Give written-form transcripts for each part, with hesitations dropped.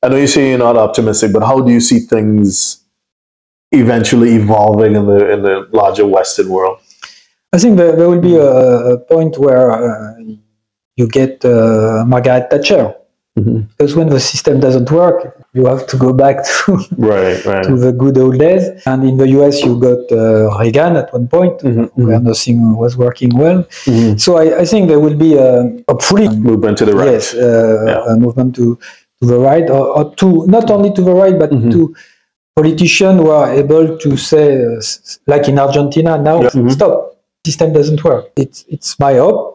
I know you say you're not optimistic, but how do you see things eventually evolving in the larger Western world? I think there will be a point where you get Margaret Thatcher. Because when the system doesn't work, you have to go back to to the good old days. And in the US, you got Reagan at one point, where nothing was working well. So I think there will be hopefully movement to the right. Yes, a movement to the right, or to not only to the right, but to politicians who are able to say, like in Argentina now, stop, system doesn't work. It's my hope.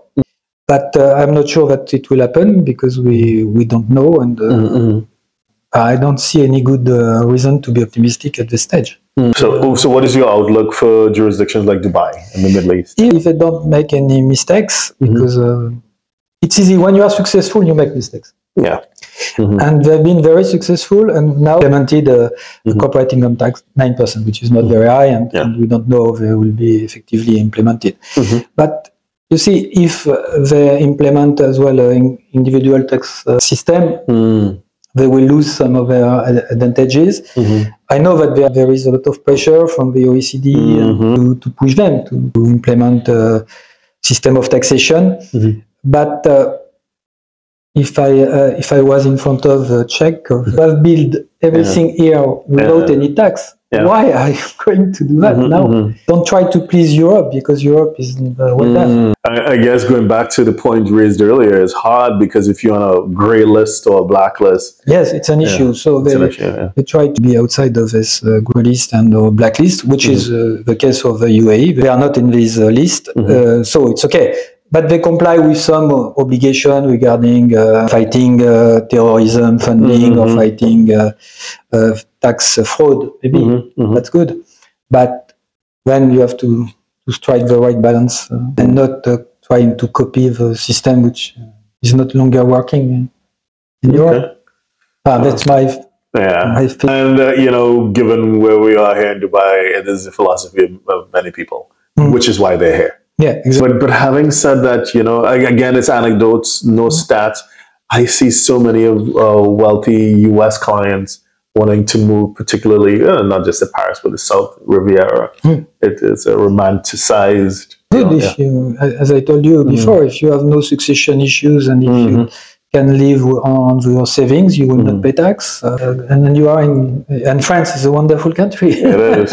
But I'm not sure that it will happen because we don't know, and I don't see any good reason to be optimistic at this stage. So what is your outlook for jurisdictions like Dubai in the Middle East? If they don't make any mistakes, because it's easy when you are successful, you make mistakes. Yeah, and they've been very successful, and now implemented a corporate income tax 9%, which is not very high, and we don't know if they will be effectively implemented. But you see, if they implement as well an individual tax system, they will lose some of their advantages. I know that there is a lot of pressure from the OECD to push them to implement a system of taxation. But if I was in front of the Czech, I've built everything here without any tax. Why are you going to do that now? Don't try to please Europe, because Europe is well done. I guess going back to the point raised earlier, it's hard because if you're on a grey list or a blacklist. Yes, it's an issue. So they try to be outside of this grey list and or blacklist, which is the case of the UAE. They are not in this list, so it's okay. But they comply with some obligation regarding fighting terrorism funding or fighting tax fraud. Maybe that's good. But then you have to strike the right balance and not trying to copy the system which is not longer working in Europe. That's my and you know, given where we are here in Dubai, it is the philosophy of many people, which is why they're here. Yeah, exactly. But having said that, you know, again, it's anecdotes, no stats. I see so many of wealthy US clients wanting to move, particularly not just to Paris, but the South Riviera. It is a romanticized. Good if you, as I told you before, if you have no succession issues and if you can live on your savings, you will not pay tax, and then you are in. And France is a wonderful country. It is.